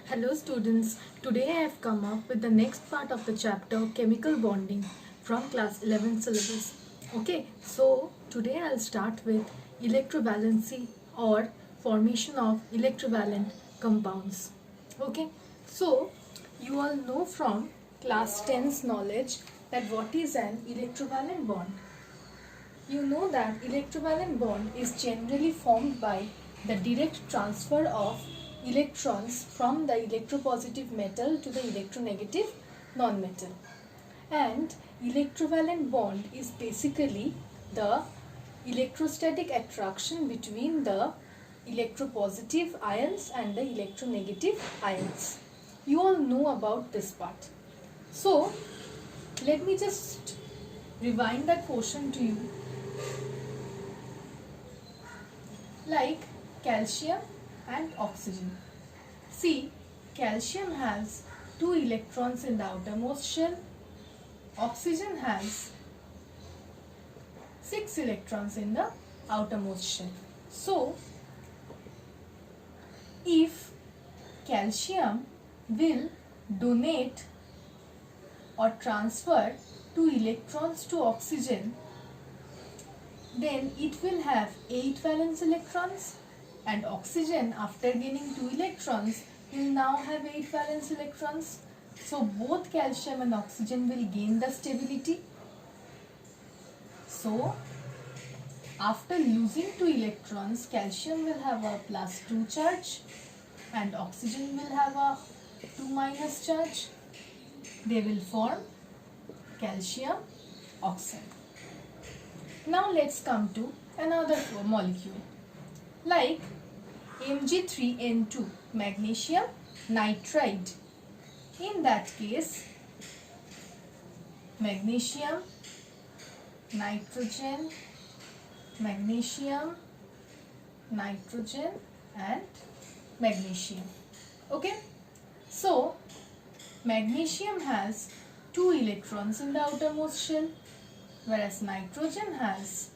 Hello students, today I have come up with the next part of the chapter chemical bonding from class 11 syllabus. Okay, so today I'll start with electrovalency or formation of electrovalent compounds. Okay, so you all know from class 10's knowledge that what is an electrovalent bond. You know that electrovalent bond is generally formed by the direct transfer of electrons from the electropositive metal to the electronegative nonmetal. And electrovalent bond is basically the electrostatic attraction between the electropositive ions and the electronegative ions. You all know about this part. So, let me just rewind that portion to you. Like calcium and oxygen. See, calcium has 2 electrons in the outermost shell. Oxygen has 6 electrons in the outermost shell. So, if calcium will donate or transfer 2 electrons to oxygen, then it will have 8 valence electrons, and oxygen, after gaining 2 electrons, will now have 8 valence electrons. So both calcium and oxygen will gain the stability. So after losing 2 electrons, calcium will have a +2 charge and oxygen will have a 2- charge. They will form calcium oxide. Now let's come to another molecule like Mg3N2, magnesium nitride. In that case, magnesium, nitrogen, magnesium, nitrogen and magnesium. Okay, so magnesium has 2 electrons in the outermost shell, whereas nitrogen has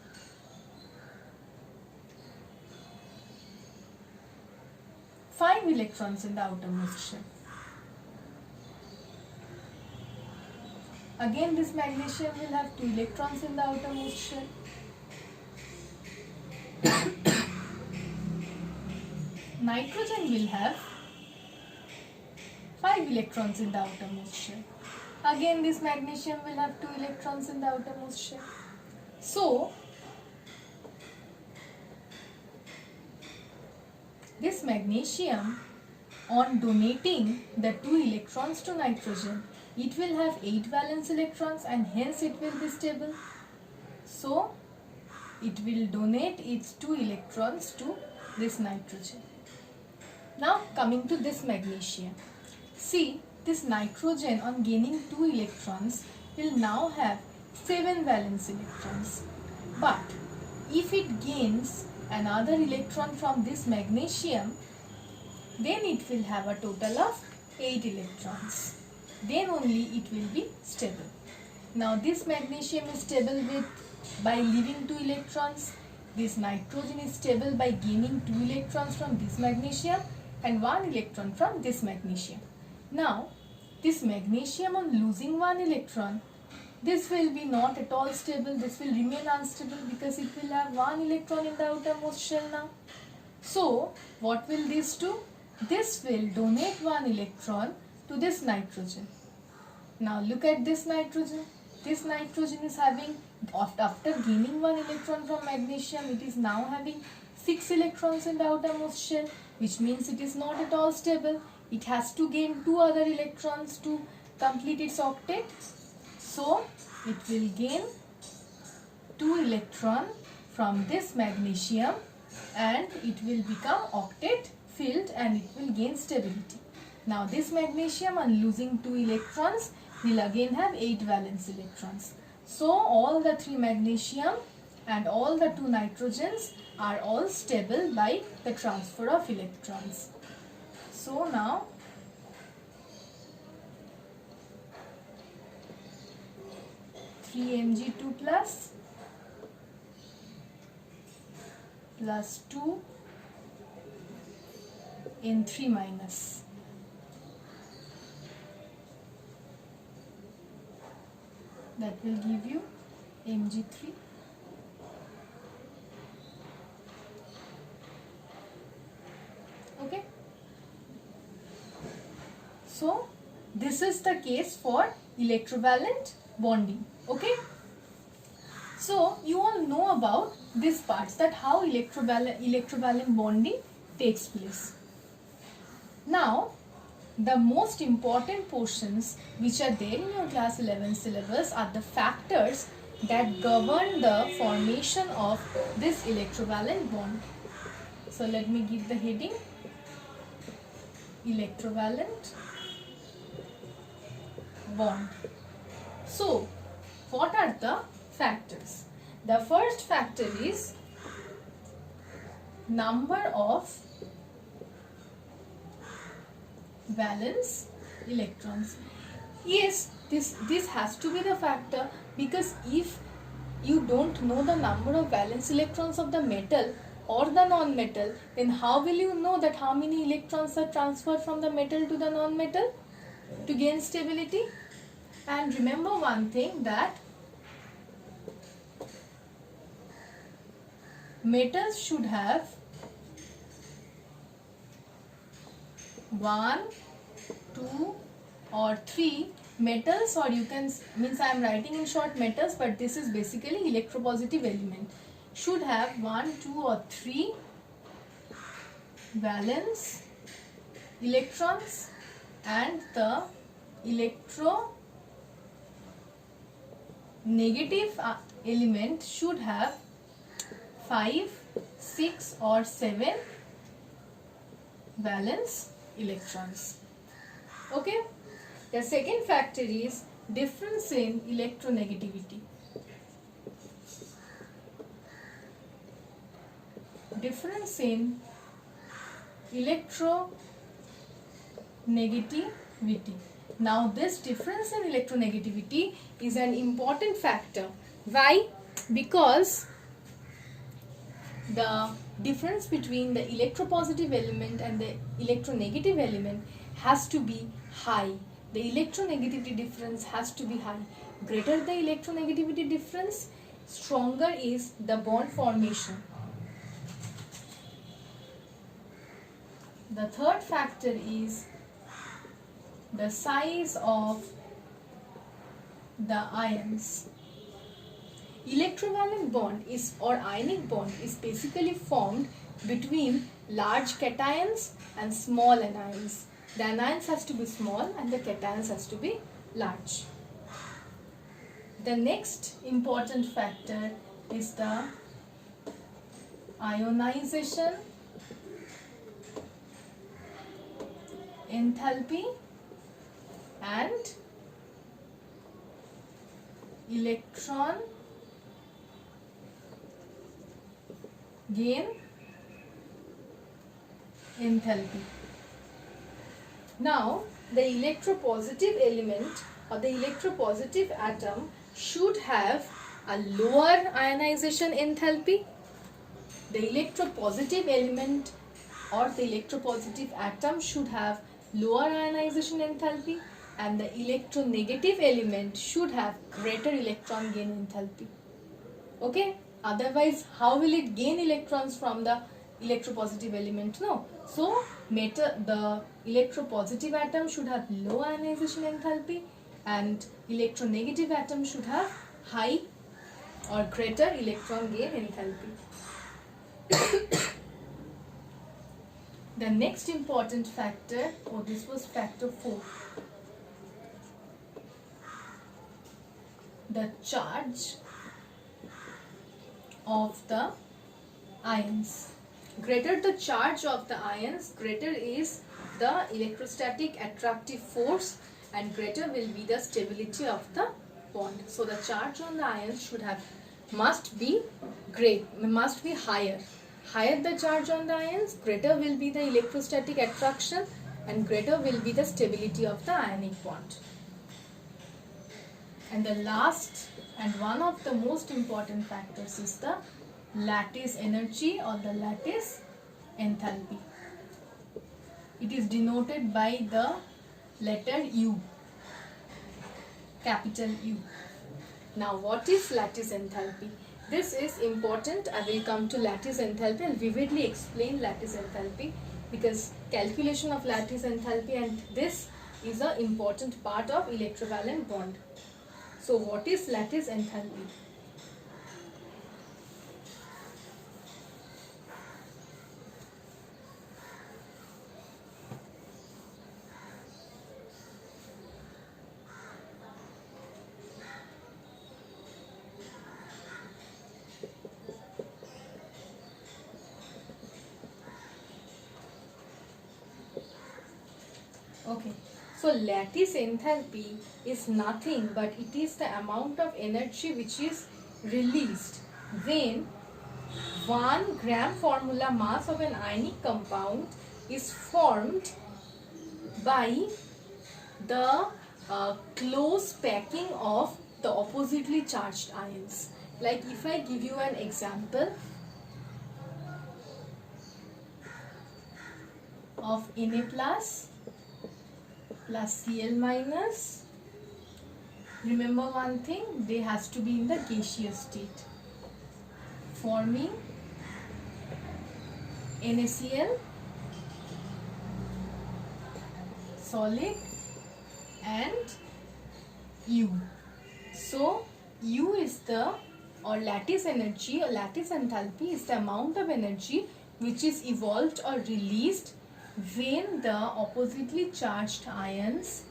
5 electrons in the outermost shell. Again, this magnesium will have 2 electrons in the outermost shell. Nitrogen will have 5 electrons in the outermost shell. Again, this magnesium will have 2 electrons in the outermost shell. So, this magnesium, on donating the 2 electrons to nitrogen, it will have 8 valence electrons and hence it will be stable. So, it will donate its 2 electrons to this nitrogen. Now, coming to this magnesium. See, this nitrogen, on gaining 2 electrons, will now have 7 valence electrons. But if it gains another electron from this magnesium, then it will have a total of 8 electrons. Then only it will be stable. Now this magnesium is stable by leaving 2 electrons. This nitrogen is stable by gaining 2 electrons from this magnesium and 1 electron from this magnesium. Now this magnesium, on losing 1 electron, this will be not at all stable. This will remain unstable because it will have 1 electron in the outermost shell now. So what will this do? This will donate 1 electron to this nitrogen. Now look at this nitrogen. This nitrogen is having, after gaining 1 electron from magnesium, it is now having 6 electrons in the outermost shell, which means it is not at all stable. It has to gain 2 other electrons to complete its octet. So it will gain 2 electron from this magnesium and it will become octet filled and it will gain stability. Now this magnesium, on losing 2 electrons, will again have 8 valence electrons. So all the 3 magnesium and all the 2 nitrogens are all stable by the transfer of electrons. So now Mg2 plus 2 N3 minus. that will give you Mg3. Okay. So this is the case for electrovalent bonding. Okay. So you all know about these parts, that how electrovalent bonding takes place. Now the most important portions which are there in your class 11 syllabus are the factors that govern the formation of this electrovalent bond. So let me give the heading, electrovalent bond. So what are the factors? The first factor is number of valence electrons. Yes, this has to be the factor, because if you don't know the number of valence electrons of the metal or the non-metal, then how will you know that how many electrons are transferred from the metal to the non-metal to gain stability? And remember one thing, that metals should have 1, 2 or 3 metals, or you can, means I am writing in short metals, but this is basically electropositive element, should have 1, 2 or 3 valence electrons, and the electronegative element should have 5, 6 or 7 valence electrons. Okay. The second factor is difference in electronegativity. Difference in electronegativity. Now this difference in electronegativity is an important factor. Why? Because the difference between the electropositive element and the electronegative element has to be high. The electronegativity difference has to be high. Greater the electronegativity difference, stronger is the bond formation. The third factor is the size of the ions. Electrovalent bond is, or ionic bond, is basically formed between large cations and small anions. The anions has to be small and the cations has to be large. The next important factor is the ionization enthalpy and electron gain enthalpy. Now the electropositive element or the electropositive atom should have a lower ionization enthalpy. The electropositive element or the electropositive atom should have lower ionization enthalpy, and the electronegative element should have greater electron gain enthalpy. Okay, otherwise how will it gain electrons from the electropositive element? No. So the electropositive atom should have low ionization enthalpy and electronegative atom should have high or greater electron gain enthalpy. The next important factor, this was factor 4. The charge of the ions. Greater the charge of the ions, greater is the electrostatic attractive force and greater will be the stability of the bond. So the charge on the ions must be higher. Higher the charge on the ions, greater will be the electrostatic attraction and greater will be the stability of the ionic bond. And the last and one of the most important factors is the lattice energy or the lattice enthalpy. It is denoted by the letter U, capital U. Now what is lattice enthalpy? This is important. I will come to lattice enthalpy and vividly explain lattice enthalpy, because calculation of lattice enthalpy and this is an important part of electrovalent bond. So what is lattice enthalpy? Okay, so lattice enthalpy is nothing but it is the amount of energy which is released when 1 gram formula mass of an ionic compound is formed by the close packing of the oppositely charged ions. Like if I give you an example of Na plus Cl minus, remember one thing, they has to be in the gaseous state, forming NaCl solid and U. So U is the, or lattice energy or lattice enthalpy is the amount of energy which is evolved or released when the oppositely charged ions,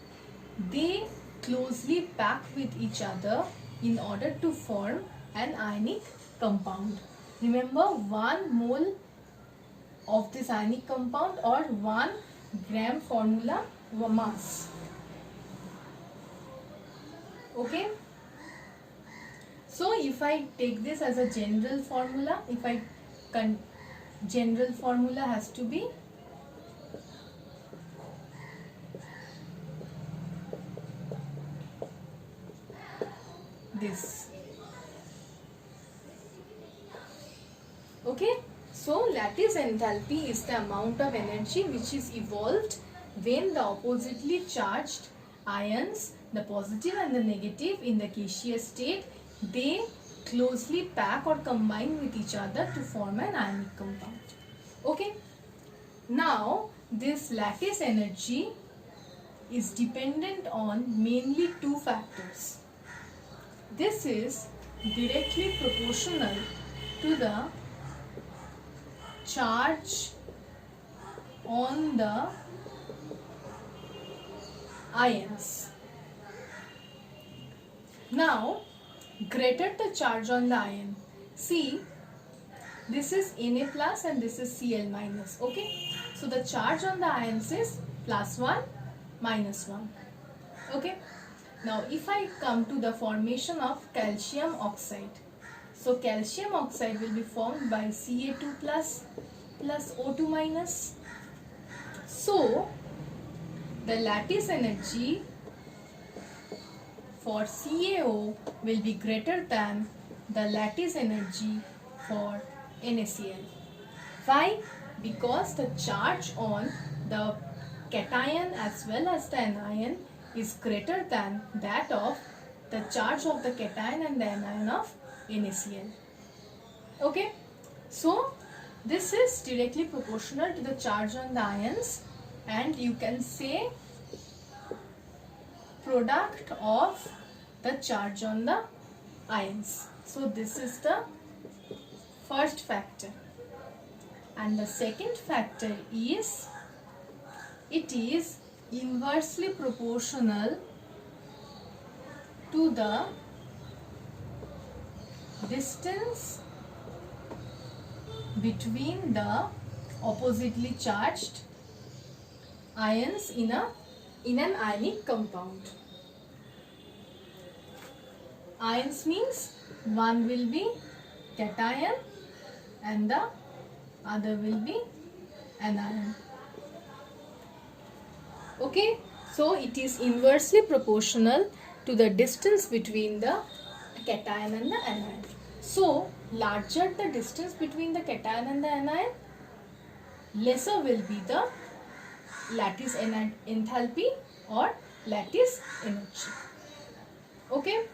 they closely pack with each other in order to form an ionic compound. Remember, 1 mole of this ionic compound or 1 gram formula mass. Okay, so if I take this as a general formula, general formula has to be this. Okay, so lattice enthalpy is the amount of energy which is evolved when the oppositely charged ions, the positive and the negative in the gaseous state, they closely pack or combine with each other to form an ionic compound. Okay, now this lattice energy is dependent on mainly 2 factors. This is directly proportional to the charge on the ions. Now, greater the charge on the ion. See, this is Na plus and this is Cl minus. Okay, so the charge on the ions is +1, -1. Okay. Now, if I come to the formation of calcium oxide, so calcium oxide will be formed by Ca2 plus O2 minus. So, the lattice energy for CaO will be greater than the lattice energy for NaCl. Why? Because the charge on the cation as well as the anion is greater than that of the charge of the cation and the anion of NaCl. Okay, so this is directly proportional to the charge on the ions, and you can say product of the charge on the ions. So this is the first factor, and the second factor is it is inversely proportional to the distance between the oppositely charged ions in an ionic compound. Ions means one will be cation and the other will be anion. Okay, so it is inversely proportional to the distance between the cation and the anion. So, larger the distance between the cation and the anion, lesser will be the lattice enthalpy or lattice energy. Okay,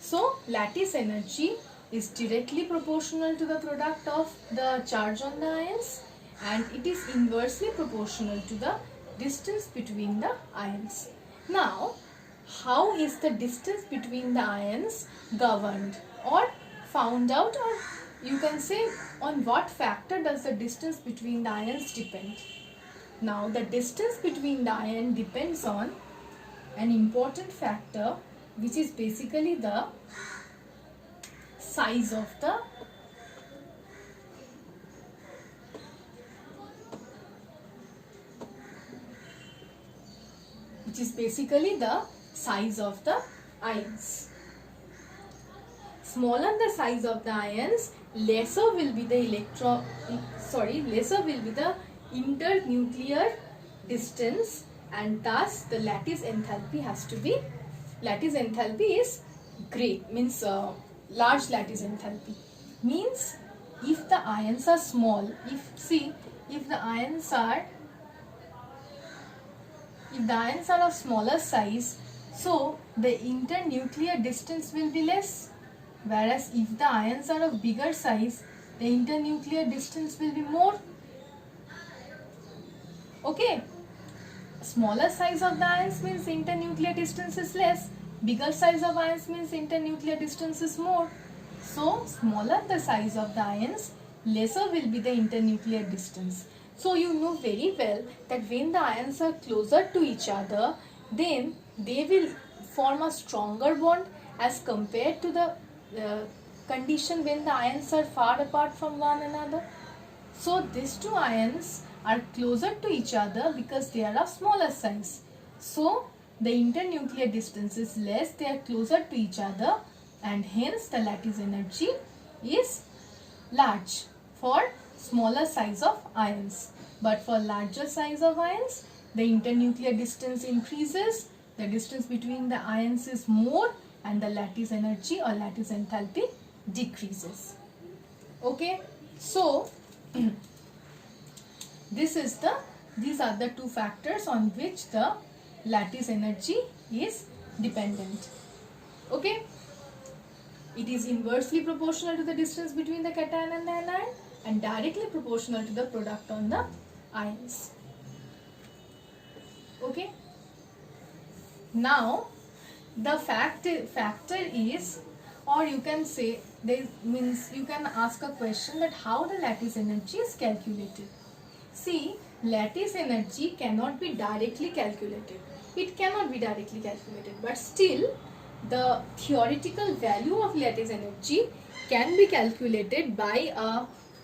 So lattice energy is directly proportional to the product of the charge on the ions, and it is inversely proportional to the distance between the ions. Now, how is the distance between the ions governed or found out, or you can say on what factor does the distance between the ions depend? Now, the distance between the ion depends on an important factor, which is basically the size of the ions. Smaller the size of the ions, lesser will be the internuclear distance, and thus the lattice enthalpy is great, means large lattice enthalpy. Means if the ions are small, if the ions are of smaller size, so the internuclear distance will be less. Whereas if the ions are of bigger size, the internuclear distance will be more. Okay. Smaller size of the ions means internuclear distance is less. Bigger size of ions means internuclear distance is more. So, smaller the size of the ions, lesser will be the internuclear distance. So, you know very well that when the ions are closer to each other, then they will form a stronger bond as compared to the condition when the ions are far apart from one another. So these two ions are closer to each other because they are of smaller size. So the internuclear distance is less, they are closer to each other, and hence the lattice energy is large for smaller size of ions. But for larger size of ions, the internuclear distance increases, the distance between the ions is more, and the lattice energy or lattice enthalpy decreases. Okay, so these are the two factors on which the lattice energy is dependent. Okay, it is inversely proportional to the distance between the cation and the anion, and directly proportional to the product on the ions. Okay, now the factor is, or you can say, you can ask a question that how the lattice energy is calculated. See, lattice energy cannot be directly calculated. It cannot be directly calculated, but still the theoretical value of lattice energy can be calculated by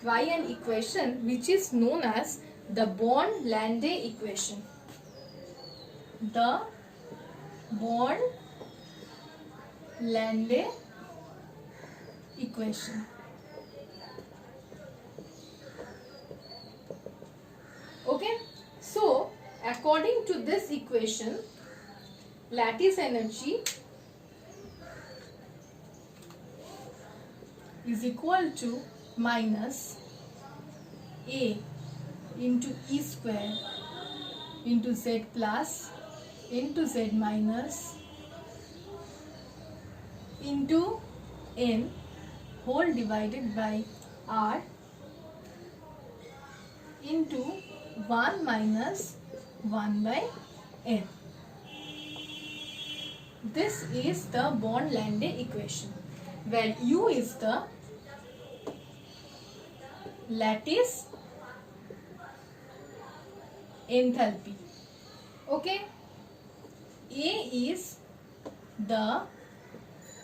an equation which is known as the Born-Landay equation. The Born-Landay equation. Okay, so according to this equation, lattice energy is equal to minus A into E square into Z plus into Z minus into N whole divided by R into 1 minus 1 by N. This is the Born-Landay equation, where U is the lattice enthalpy. Okay, A is the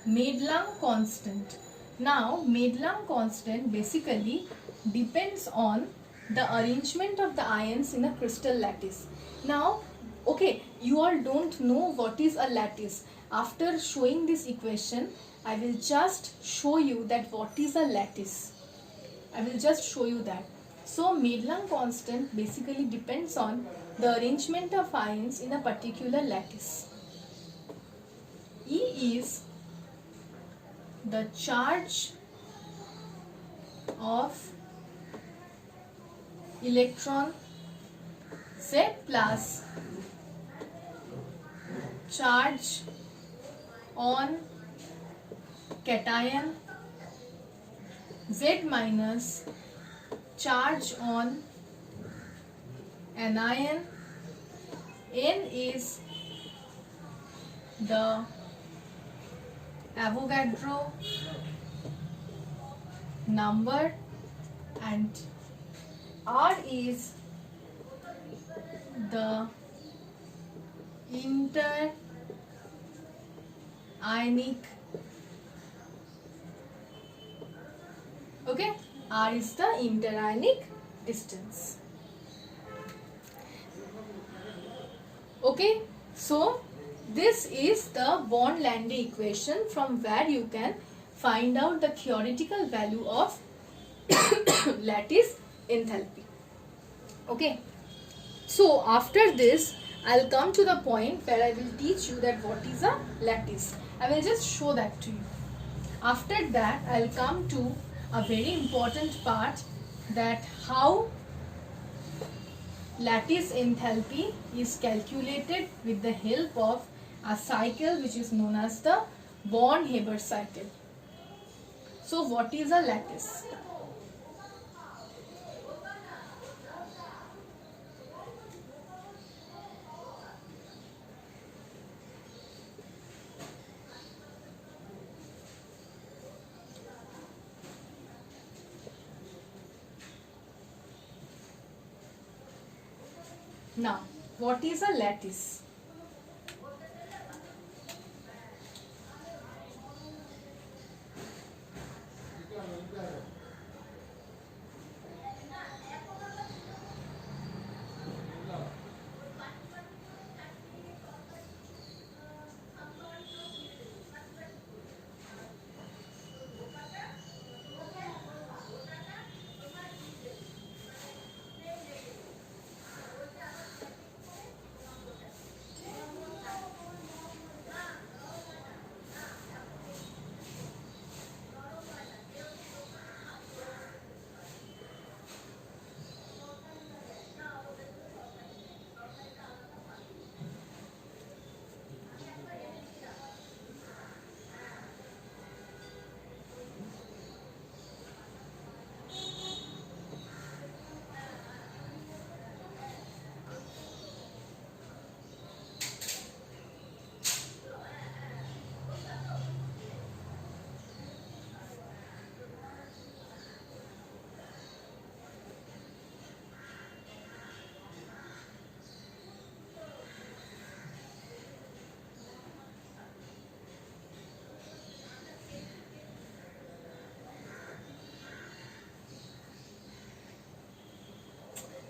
Madelung constant. Now, Madelung constant basically depends on the arrangement of the ions in a crystal lattice. Now, okay, you all don't know what is a lattice. After showing this equation, I will just show you that what is a lattice. I will just show you that. So, Madelung constant basically depends on the arrangement of ions in a particular lattice. E is the charge of electron, Z plus charge on cation, Z minus charge on anion, N is the Avogadro number, and R is the interionic, okay, R is the interionic distance. Okay, so this is the Bond-Landay equation from where you can find out the theoretical value of lattice enthalpy. Okay, so after this I'll come to the point where I will teach you that what is a lattice. I will just show that to you. After that I'll come to a very important part, that how lattice enthalpy is calculated with the help of a cycle which is known as the Born-Haber cycle. So what is a lattice? Now, what is a lattice?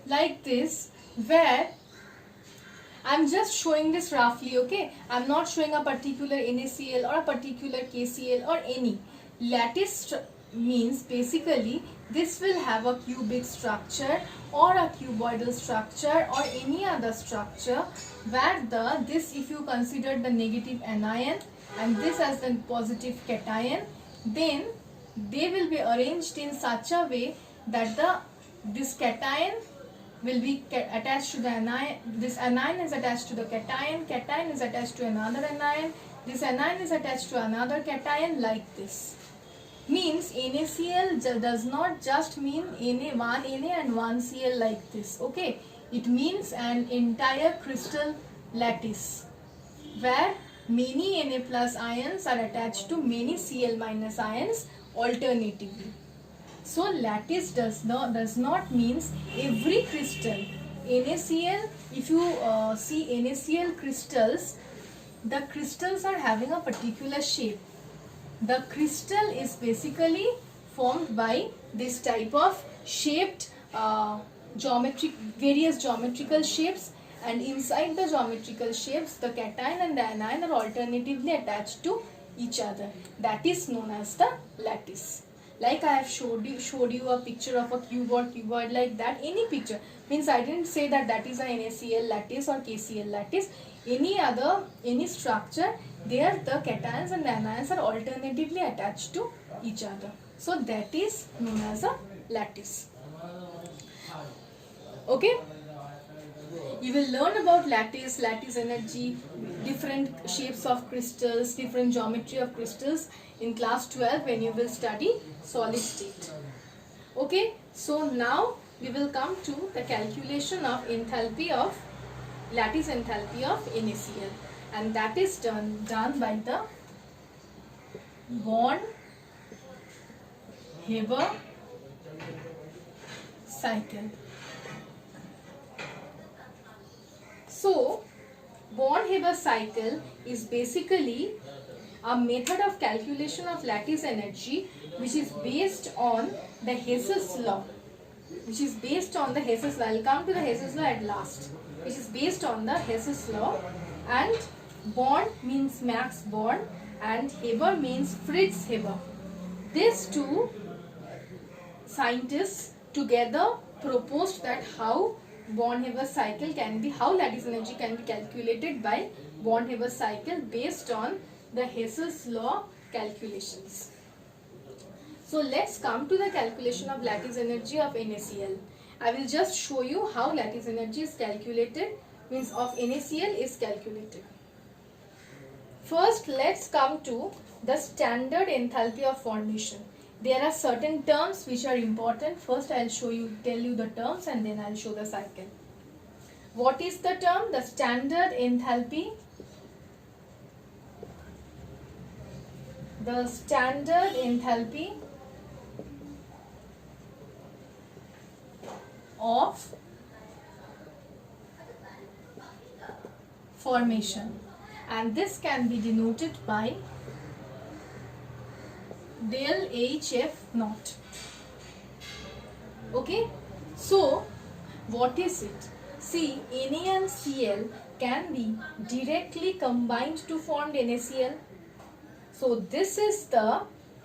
Like this, where I'm just showing this roughly, okay? I'm not showing a particular NaCl or a particular KCl or any. Lattice means basically this will have a cubic structure or a cuboidal structure or any other structure where this, if you consider the negative anion and this as the positive cation, then they will be arranged in such a way that this cation will be attached to the anion, this anion is attached to the cation, cation is attached to another anion, this anion is attached to another cation, like this. Means NaCl does not just mean one Na and one Cl like this, okay? It means an entire crystal lattice where many Na plus ions are attached to many Cl minus ions alternatively. So lattice does not means every crystal. NaCl, if you see NaCl crystals, the crystals are having a particular shape. The crystal is basically formed by this type of shaped various geometrical shapes, and inside the geometrical shapes the cation and the anion are alternatively attached to each other. That is known as the lattice. Like I have showed you a picture of a cube or cuboid, like that. Any picture means I didn't say that is a NaCl lattice or KCl lattice. Any structure, there the cations and the anions are alternatively attached to each other. So that is known as a lattice. Okay. You will learn about lattice energy, different shapes of crystals, different geometry of crystals in class 12 when you will study solid state. Okay, so now we will come to the calculation of enthalpy of lattice enthalpy of NaCl, and that is done by the Born-Haber cycle. So, Born-Haber cycle is basically a method of calculation of lattice energy which is based on the Hess's law. I'll come to the Hess's law at last. Which is based on the Hess's law, and Born means Max Born and Haber means Fritz Haber. These two scientists together proposed that how Born-Haber cycle can be, how lattice energy can be calculated by Born-Haber cycle based on the Hess's law calculations. So let's come to the calculation of lattice energy of NaCl. I will just show you how lattice energy is calculated, means of NaCl is calculated. First, let's come to the standard enthalpy of formation. There are certain terms which are important. First, I'll tell you the terms, and then I'll show the cycle. What is the term? The standard enthalpy. The standard enthalpy of formation, and this can be denoted by del HF naught. Okay, so what is it? See, Na and Cl can be directly combined to form NaCl. So this is the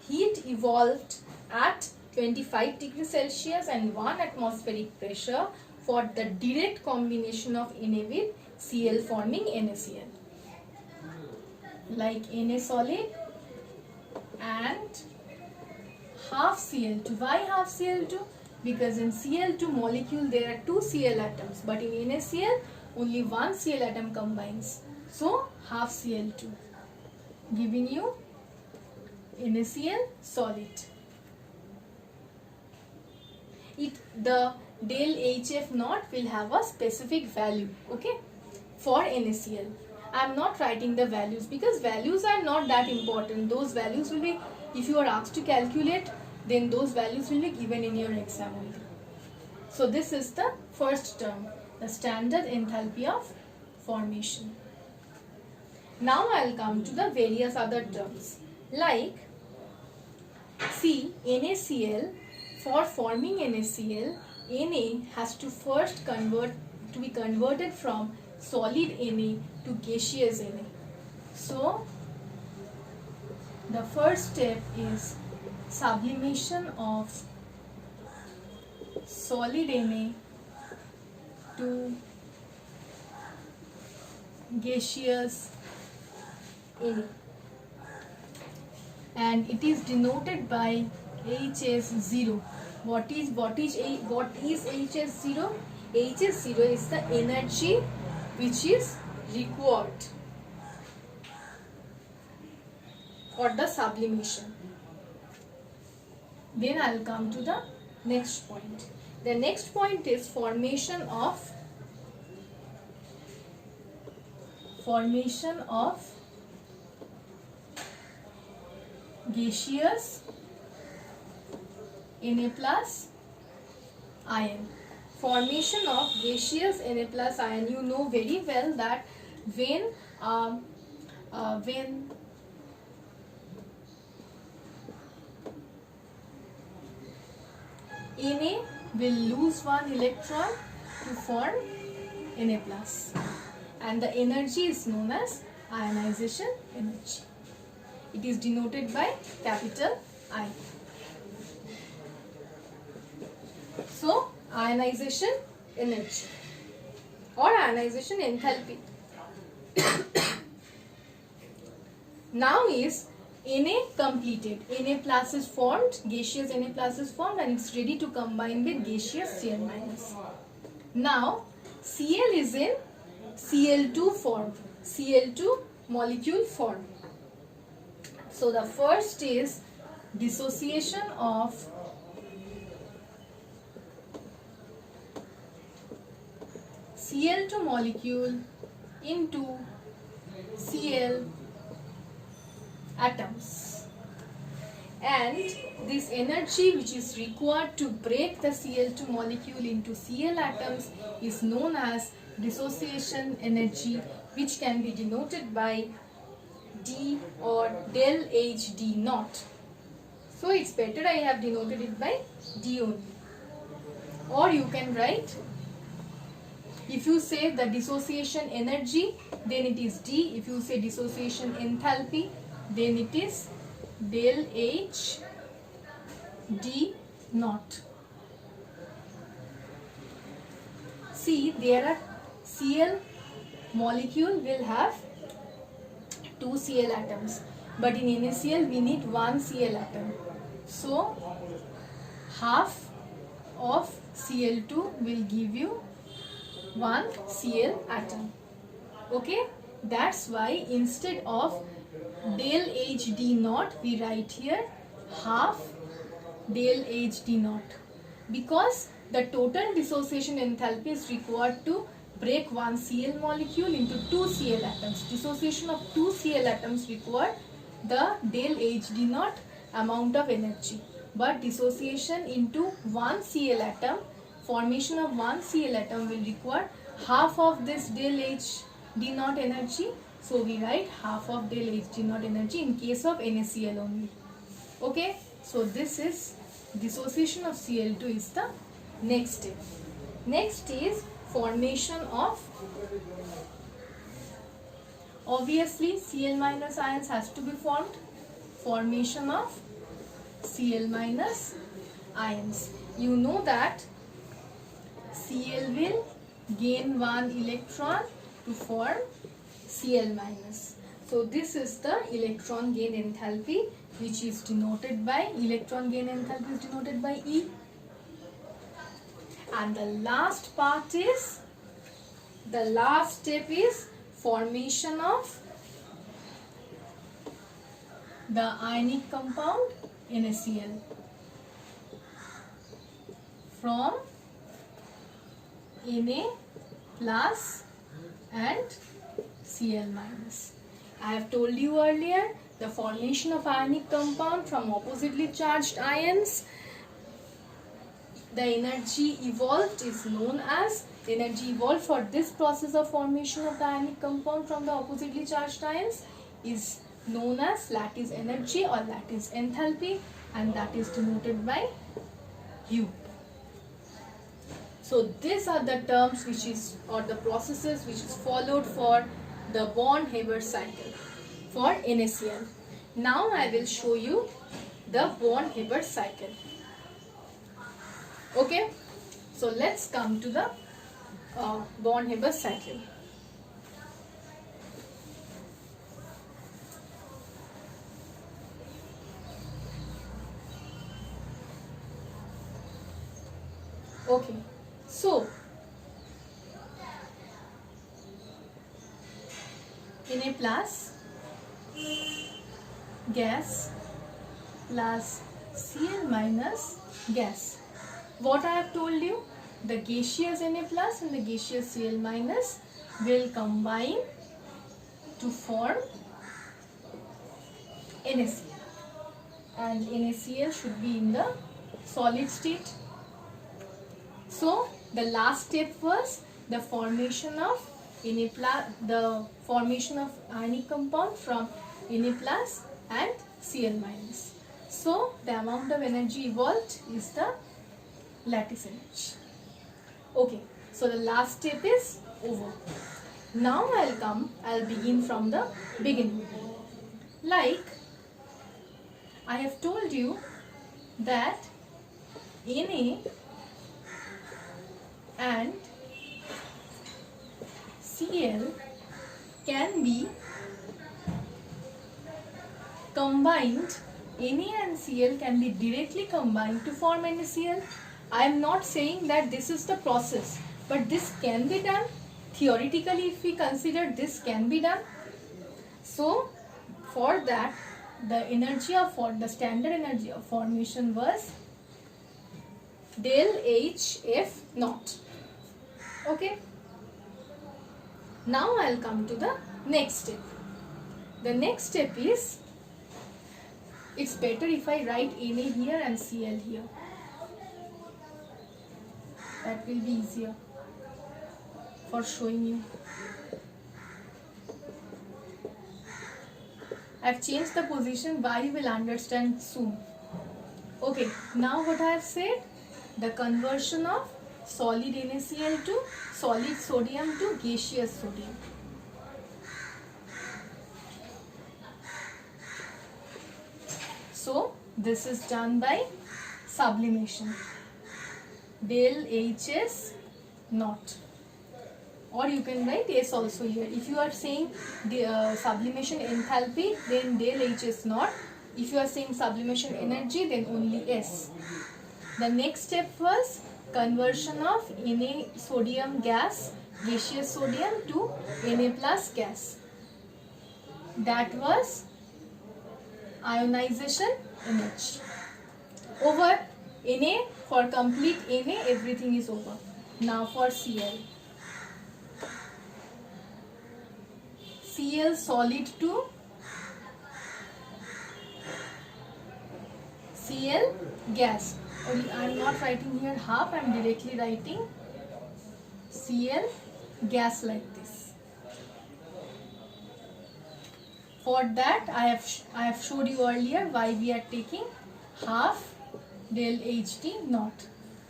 heat evolved at 25 degrees Celsius and 1 atmospheric pressure for the direct combination of Na with Cl forming NaCl. Like Na solid and half Cl2. Why half Cl2? Because in Cl2 molecule there are 2 Cl atoms, but in NaCl only 1 Cl atom combines. So half Cl2, giving you NaCl solid. The del HF naught will have a specific value, okay, for NaCl. I am not writing the values because values are not that important. Those values will be, if you are asked to calculate, then those values will be given in your exam only. So this is the first term, the standard enthalpy of formation. Now I will come to the various other terms. Like, see, NaCl, for forming NaCl, Na has to first be converted from solid Na to gaseous Na. So the first step is sublimation of solid Na to gaseous Na, and it is denoted by HS0. What is HS0? HS0 is the energy which is required for the sublimation. Then I will come to the next point. The next point is formation of gaseous Na plus ion. Formation of gaseous Na plus ion. You know very well that when Na will lose one electron to form Na plus, and the energy is known as ionization energy. It is denoted by capital I. So, ionization energy or ionization enthalpy. Now is Na completed. Na plus is formed, gaseous Na plus is formed, and it's ready to combine with gaseous Cl minus. Now, Cl is in Cl2 form, Cl2 molecule form. So the first is dissociation of Cl2 molecule into Cl atoms, and this energy which is required to break the Cl2 molecule into Cl atoms is known as dissociation energy, which can be denoted by D or del H D naught. So it's better I have denoted it by D only. Or you can write, if you say the dissociation energy, then it is D. If you say dissociation enthalpy, then it is del H D naught. See, there are Cl molecule will have 2 Cl atoms, but in NaCl we need 1 Cl atom. So half of Cl2 will give you 1 Cl atom. Okay, that's why instead of del H D naught we write here half del H D naught, because the total dissociation enthalpy is required to break 1 Cl molecule into 2 Cl atoms. Dissociation of 2 Cl atoms require the del H D naught amount of energy, but dissociation into 1 Cl atom, formation of 1 Cl atom will require half of this del H D naught energy. So we write half of del H D naught energy in case of NaCl only. Okay, so this is dissociation of Cl2 is the next step. Next is formation of, obviously Cl minus ions has to be formed. Formation of Cl minus ions. You know that Cl will gain 1 electron to form Cl minus. So this is the electron gain enthalpy, which is denoted by, electron gain enthalpy is denoted by E. And the last part is, the last step is formation of the ionic compound NaCl from Na plus and Cl minus. I have told you earlier, the formation of ionic compound from oppositely charged ions, the energy evolved is known as, energy evolved for this process of formation of the ionic compound from the oppositely charged ions is known as lattice energy or lattice enthalpy, and that is denoted by U. So these are the terms which is, or the processes which is followed for the Born-Haber cycle for NaCl. Now I will show you the Born-Haber cycle. Okay, so let's come to the Born-Haber cycle. Okay, so Na plus gas plus Cl minus gas. What I have told you, the gaseous Na plus and the gaseous Cl minus will combine to form NaCl, and NaCl should be in the solid state. So the last step was the formation of Na plus, the formation of ionic compound from Na plus and Cl minus. So the amount of energy evolved is the lattice energy. Okay, so the last step is over. Now I'll begin from the beginning. Like I have told you that Na and Cl can be combined, Na and Cl can be directly combined to form NaCl. I am not saying that this is the process, but this can be done. Theoretically, if we consider, this can be done. So for that, the standard energy of formation was del HF naught. Okay. Now I'll come to the next step. The next step is, it's better if I write Na here and Cl here. That will be easier for showing you. I've changed the position, why you will understand soon. Okay, now what I have said, the conversion of solid NaCl to solid sodium to gaseous sodium. So this is done by sublimation, del HS naught, or you can write S also here. If you are saying the sublimation enthalpy, then del HS naught. If you are saying sublimation energy, then only S. The next step was conversion of Na sodium gas, gaseous sodium, to Na plus gas. That was ionization energy. Over. Na, for complete Na, everything is over. Now for Cl. Cl solid to Cl gas. I am not writing here half, I am directly writing Cl gas like this. For that, I have showed you earlier why we are taking half del HD naught,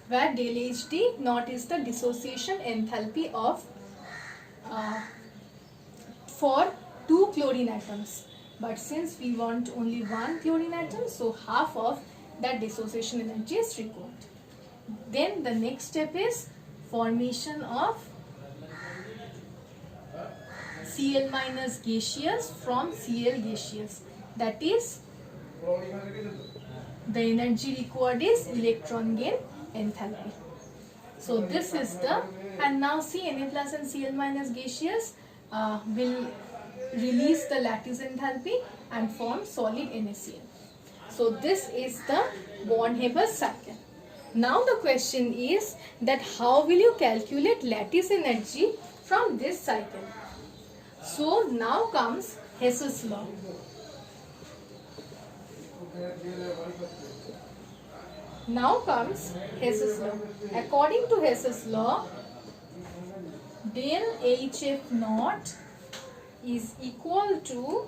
where del HD naught is the dissociation enthalpy of for 2 chlorine atoms. But since we want only 1 chlorine atom, so half of that dissociation energy is required. Then the next step is formation of Cl minus gaseous from Cl gaseous. That is, the energy required is electron gain enthalpy. So this is the, and now see, Na plus and Cl minus gaseous will release the lattice enthalpy and form solid NaCl. So this is the Born-Haber cycle. Now the question is that how will you calculate lattice energy from this cycle? So now comes Hess's law. Now comes Hess's law. According to Hess's law, del HF naught is equal to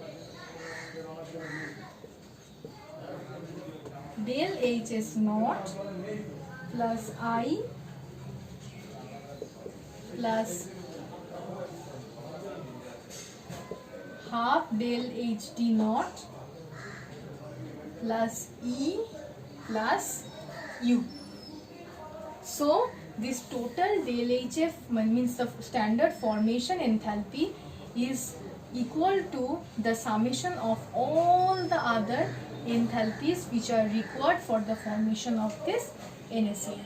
del HS naught plus I plus half del HD naught plus E plus U. So this total del HF means the standard formation enthalpy is equal to the summation of all the other enthalpies which are required for the formation of this NaCl.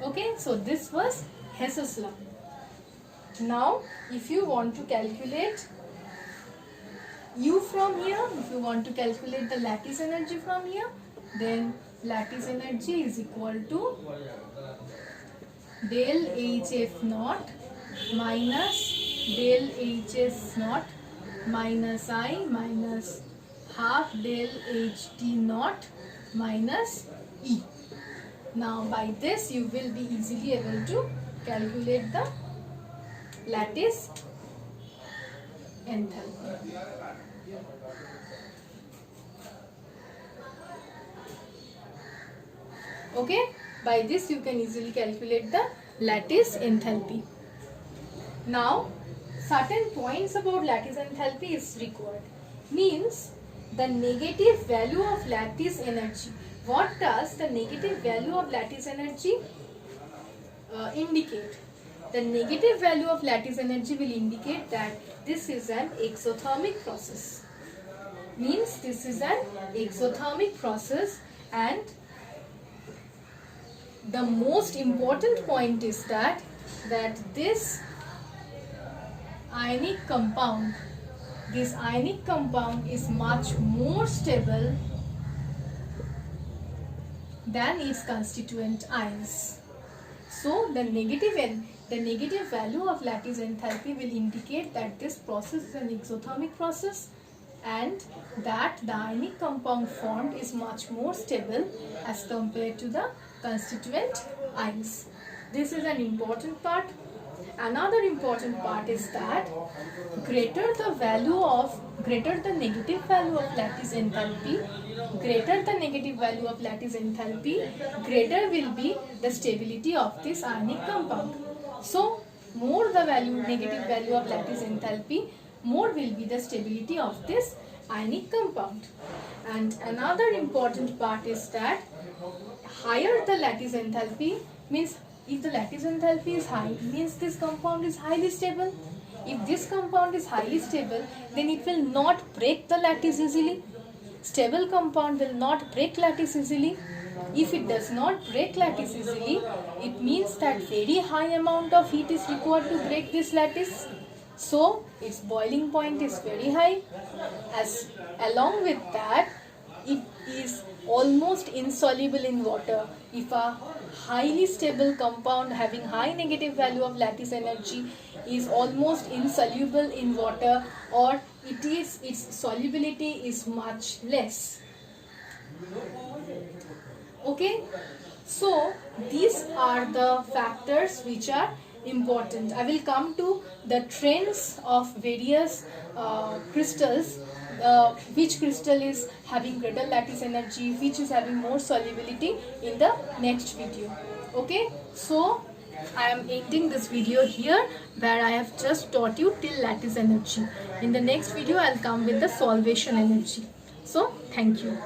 Okay, so this was Hess's law. Now if you want to calculate U from here, if you want to calculate the lattice energy from here, then lattice energy is equal to del HF naught minus del HS naught minus I minus half del HD naught minus E. Now by this you will be easily able to calculate the lattice enthalpy. Okay, by this you can easily calculate the lattice enthalpy. Now certain points about lattice enthalpy is required. Means the negative value of lattice energy. What does the negative value of lattice energy indicate? The negative value of lattice energy will indicate that this is an exothermic process. Means this is an exothermic process, and the most important point is that this ionic compound is much more stable than its constituent ions. So the negative value of lattice enthalpy will indicate that this process is an exothermic process and that the ionic compound formed is much more stable as compared to the constituent ions. This is an important part. Another important part is that greater the negative value of lattice enthalpy, greater will be the stability of this ionic compound. So more the negative value of lattice enthalpy, more will be the stability of this ionic compound. And another important part is that higher the lattice enthalpy means, if the lattice enthalpy is high, means this compound is highly stable. If this compound is highly stable, then it will not break the lattice easily. Stable compound will not break lattice easily. If it does not break lattice easily, it means that very high amount of heat is required to break this lattice. So its boiling point is very high. Along with that, it is almost insoluble in water. If a highly stable compound having high negative value of lattice energy is almost insoluble in water, or its solubility is much less. Okay, so these are the factors which are important. I will come to the trends of various crystals, which crystal is having greater lattice energy, which is having more solubility, in the next video. Okay, so I am ending this video here, where I have just taught you till lattice energy. In the next video I will come with the solvation energy. So thank you.